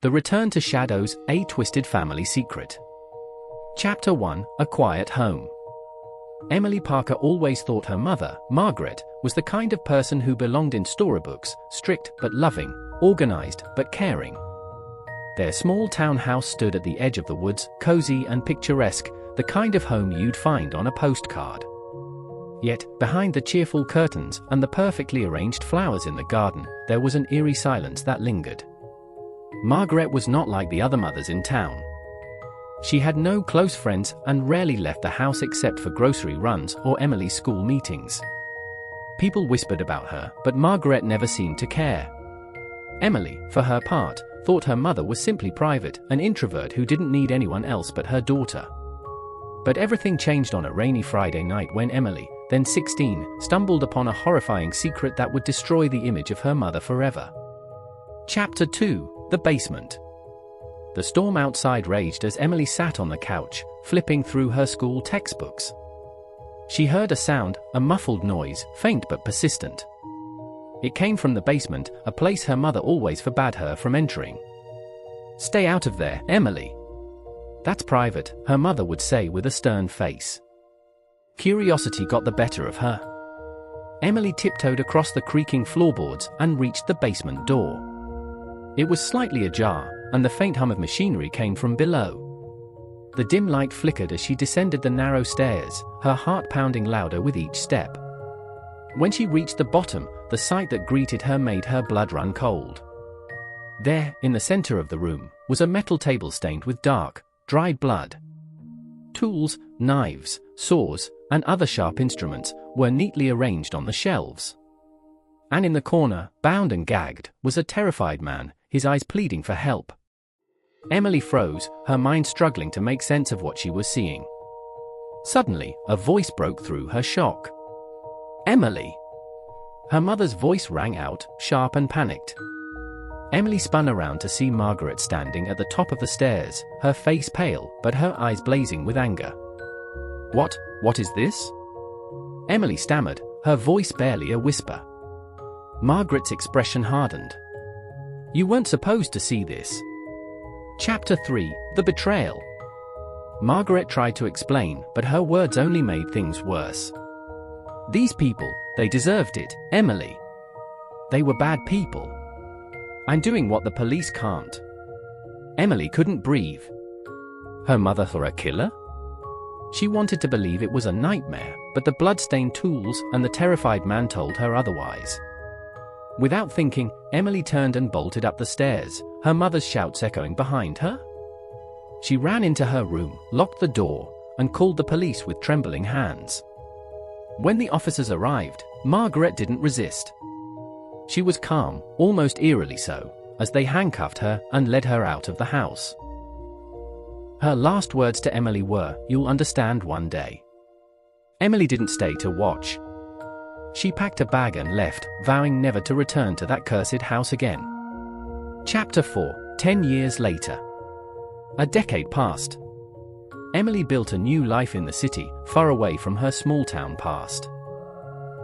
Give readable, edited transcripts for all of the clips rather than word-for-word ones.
The Return to Shadows, A Twisted Family Secret. Chapter 1, A Quiet Home. Emily Parker always thought her mother, Margaret, was the kind of person who belonged in storybooks, strict but loving, organized but caring. Their small town house stood at the edge of the woods, cozy and picturesque, the kind of home you'd find on a postcard. Yet, behind the cheerful curtains and the perfectly arranged flowers in the garden, there was an eerie silence that lingered. Margaret was not like the other mothers in town. She had no close friends and rarely left the house except for grocery runs or Emily's school meetings. People whispered about her, but Margaret never seemed to care. Emily, for her part, thought her mother was simply private, an introvert who didn't need anyone else but her daughter. But everything changed on a rainy Friday night when Emily, then 16, stumbled upon a horrifying secret that would destroy the image of her mother forever. Chapter 2, The Basement. The storm outside raged as Emily sat on the couch, flipping through her school textbooks. She heard a sound, a muffled noise, faint but persistent. It came from the basement, a place her mother always forbade her from entering. "Stay out of there, Emily. That's private," her mother would say with a stern face. Curiosity got the better of her. Emily tiptoed across the creaking floorboards and reached the basement door. It was slightly ajar, and the faint hum of machinery came from below. The dim light flickered as she descended the narrow stairs, her heart pounding louder with each step. When she reached the bottom, the sight that greeted her made her blood run cold. There, in the center of the room, was a metal table stained with dark, dried blood. Tools, knives, saws, and other sharp instruments were neatly arranged on the shelves. And in the corner, bound and gagged, was a terrified man, his eyes pleading for help. Emily froze, her mind struggling to make sense of what she was seeing. Suddenly, a voice broke through her shock. "Emily!" Her mother's voice rang out, sharp and panicked. Emily spun around to see Margaret standing at the top of the stairs, her face pale, but her eyes blazing with anger. What is this?" Emily stammered, her voice barely a whisper. Margaret's expression hardened. "You weren't supposed to see this." Chapter 3, The Betrayal. Margaret tried to explain, but her words only made things worse. "These people, they deserved it, Emily. They were bad people. I'm doing what the police can't." Emily couldn't breathe. Her mother for a killer? She wanted to believe it was a nightmare, but the blood-stained tools and the terrified man told her otherwise. Without thinking, Emily turned and bolted up the stairs, her mother's shouts echoing behind her. She ran into her room, locked the door, and called the police with trembling hands. When the officers arrived, Margaret didn't resist. She was calm, almost eerily so, as they handcuffed her and led her out of the house. Her last words to Emily were, "You'll understand one day." Emily didn't stay to watch. She packed a bag and left, vowing never to return to that cursed house again. Chapter 4, 10 years later. A decade passed. Emily built a new life in the city, far away from her small-town past.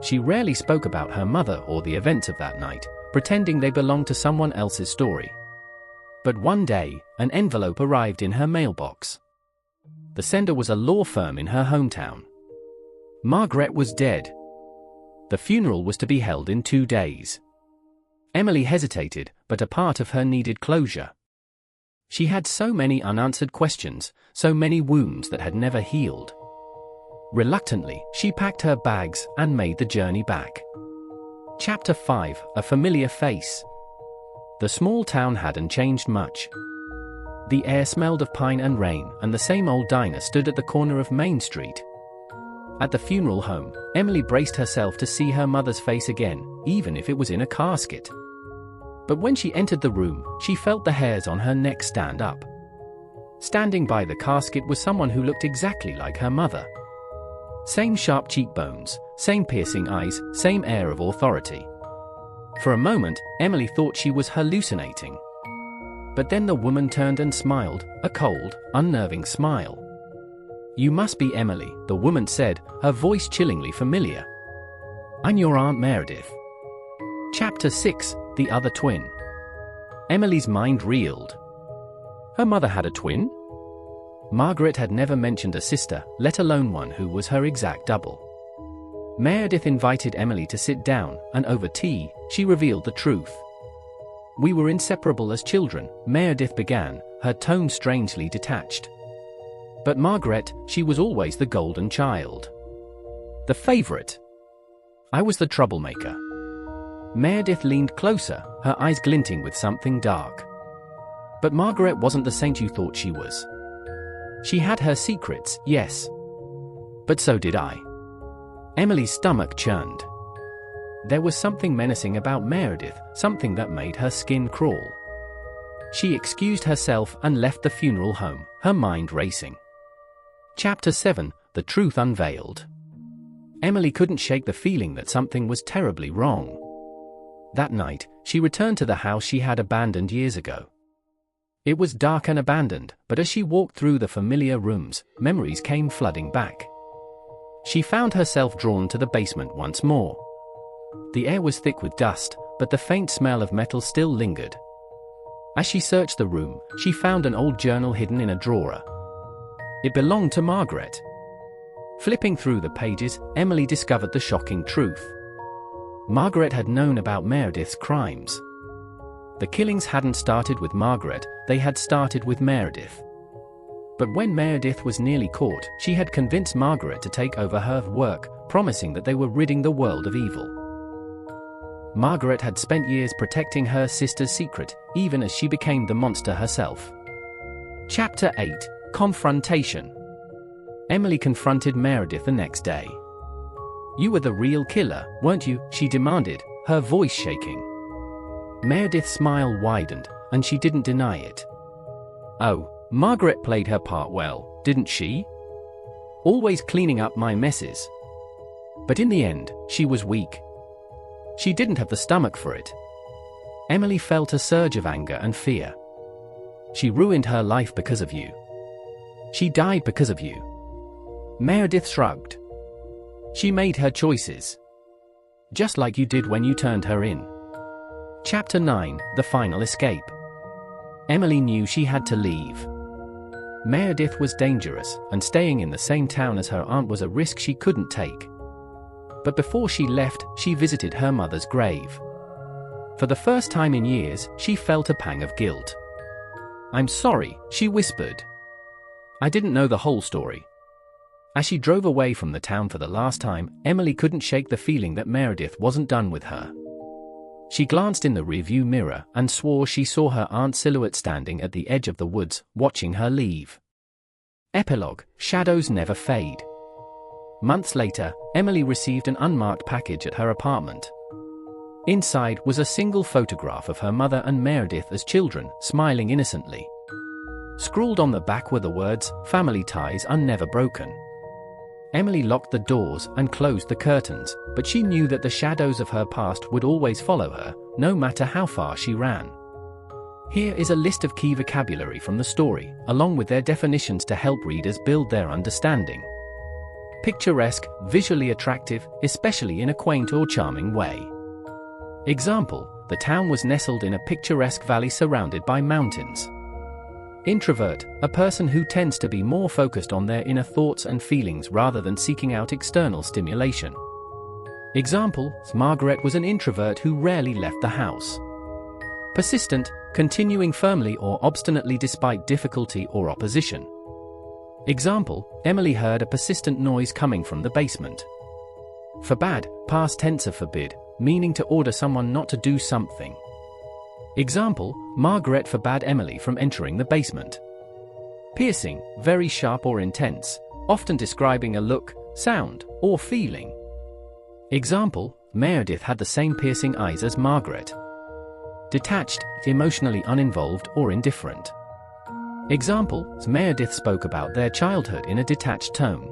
She rarely spoke about her mother or the events of that night, pretending they belonged to someone else's story. But one day, an envelope arrived in her mailbox. The sender was a law firm in her hometown. Margaret was dead. The funeral was to be held in 2 days. Emily hesitated, but a part of her needed closure. She had so many unanswered questions, so many wounds that had never healed. Reluctantly, she packed her bags and made the journey back. Chapter 5, A Familiar Face. The small town hadn't changed much. The air smelled of pine and rain, and the same old diner stood at the corner of Main Street. At the funeral home, Emily braced herself to see her mother's face again, even if it was in a casket. But when she entered the room, she felt the hairs on her neck stand up. Standing by the casket was someone who looked exactly like her mother. Same sharp cheekbones, same piercing eyes, same air of authority. For a moment, Emily thought she was hallucinating. But then the woman turned and smiled, a cold, unnerving smile. "You must be Emily," the woman said, her voice chillingly familiar. "I'm your Aunt Meredith." Chapter 6, The Other Twin. Emily's mind reeled. Her mother had a twin? Margaret had never mentioned a sister, let alone one who was her exact double. Meredith invited Emily to sit down, and over tea, she revealed the truth. We were inseparable as children, Meredith began, her tone strangely detached. But Margaret, she was always the golden child. The favorite. I was the troublemaker. Meredith leaned closer, her eyes glinting with something dark. But Margaret wasn't the saint you thought she was. She had her secrets, yes. But so did I. Emily's stomach churned. There was something menacing about Meredith, something that made her skin crawl. She excused herself and left the funeral home, her mind racing. Chapter 7, The Truth Unveiled. Emily couldn't shake the feeling that something was terribly wrong. That night, she returned to the house she had abandoned years ago. It was dark and abandoned, but as she walked through the familiar rooms, memories came flooding back. She found herself drawn to the basement once more. The air was thick with dust, but the faint smell of metal still lingered. As she searched the room, she found an old journal hidden in a drawer. It belonged to Margaret. Flipping through the pages, Emily discovered the shocking truth. Margaret had known about Meredith's crimes. The killings hadn't started with Margaret, they had started with Meredith. But when Meredith was nearly caught, she had convinced Margaret to take over her work, promising that they were ridding the world of evil. Margaret had spent years protecting her sister's secret, even as she became the monster herself. Chapter 8, Confrontation. Emily confronted Meredith the next day. "You were the real killer, weren't you?" she demanded, her voice shaking. Meredith's smile widened, and she didn't deny it. "Oh, Margaret played her part well, didn't she? Always cleaning up my messes. But in the end, she was weak. She didn't have the stomach for it." Emily felt a surge of anger and fear. "She ruined her life because of you. She died because of you." Meredith shrugged. "She made her choices. Just like you did when you turned her in." Chapter 9, The Final Escape. Emily knew she had to leave. Meredith was dangerous, and staying in the same town as her aunt was a risk she couldn't take. But before she left, she visited her mother's grave. For the first time in years, she felt a pang of guilt. "I'm sorry," she whispered. "I didn't know the whole story." As she drove away from the town for the last time, Emily couldn't shake the feeling that Meredith wasn't done with her. She glanced in the rearview mirror and swore she saw her aunt's silhouette standing at the edge of the woods, watching her leave. Epilogue, Shadows Never Fade. Months later, Emily received an unmarked package at her apartment. Inside was a single photograph of her mother and Meredith as children, smiling innocently. Scrawled on the back were the words, "Family ties are never broken." Emily locked the doors and closed the curtains, but she knew that the shadows of her past would always follow her, no matter how far she ran. Here is a list of key vocabulary from the story, along with their definitions to help readers build their understanding. Picturesque, visually attractive, especially in a quaint or charming way. Example, the town was nestled in a picturesque valley surrounded by mountains. Introvert, a person who tends to be more focused on their inner thoughts and feelings rather than seeking out external stimulation. Example, Margaret was an introvert who rarely left the house. Persistent, continuing firmly or obstinately despite difficulty or opposition. Example, Emily heard a persistent noise coming from the basement. Forbade, past tense of forbid, meaning to order someone not to do something. Example, Margaret forbade Emily from entering the basement. Piercing, very sharp or intense, often describing a look, sound, or feeling. Example, Meredith had the same piercing eyes as Margaret. Detached, emotionally uninvolved or indifferent. Example, Meredith spoke about their childhood in a detached tone.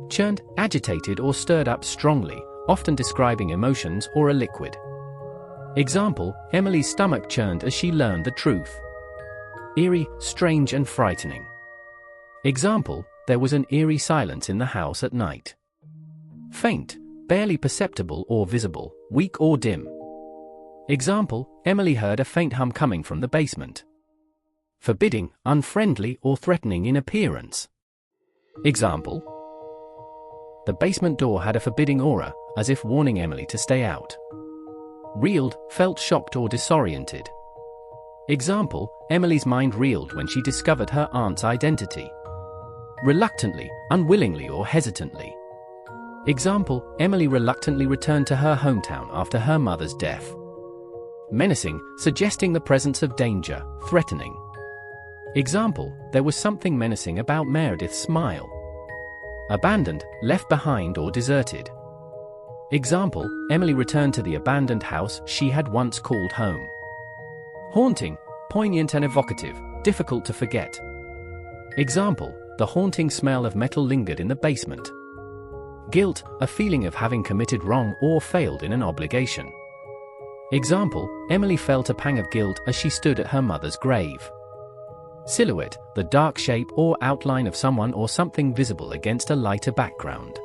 Churned, agitated or stirred up strongly, often describing emotions or a liquid. Example, Emily's stomach churned as she learned the truth. Eerie, strange and frightening. Example, there was an eerie silence in the house at night. Faint, barely perceptible or visible, weak or dim. Example, Emily heard a faint hum coming from the basement. forbidding, unfriendly, or threatening in appearance. Example: the basement door had a forbidding aura, as if warning Emily to stay out. Reeled, felt shocked or disoriented. Example: Emily's mind reeled when she discovered her aunt's identity. Reluctantly, unwillingly, or hesitantly. Example: Emily reluctantly returned to her hometown after her mother's death. Menacing, suggesting the presence of danger, threatening. Example: there was something menacing about Meredith's smile. Abandoned, left behind or deserted. Example: Emily returned to the abandoned house she had once called home. Haunting, poignant and evocative, difficult to forget. Example: the haunting smell of metal lingered in the basement. Guilt, a feeling of having committed wrong or failed in an obligation. Example: Emily felt a pang of guilt as she stood at her mother's grave. Silhouette, the dark shape or outline of someone or something visible against a lighter background.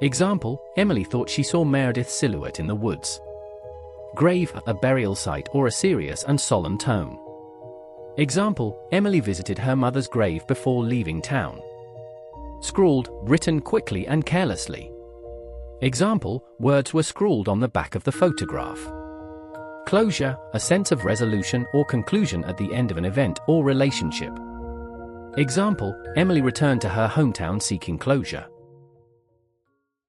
Example: Emily thought she saw Meredith's silhouette in the woods. Grave, a burial site or a serious and solemn tone. Example: Emily visited her mother's grave before leaving town. Scrawled, written quickly and carelessly. Example: words were scrawled on the back of the photograph. Closure, a sense of resolution or conclusion at the end of an event or relationship. Example: Emily returned to her hometown seeking closure.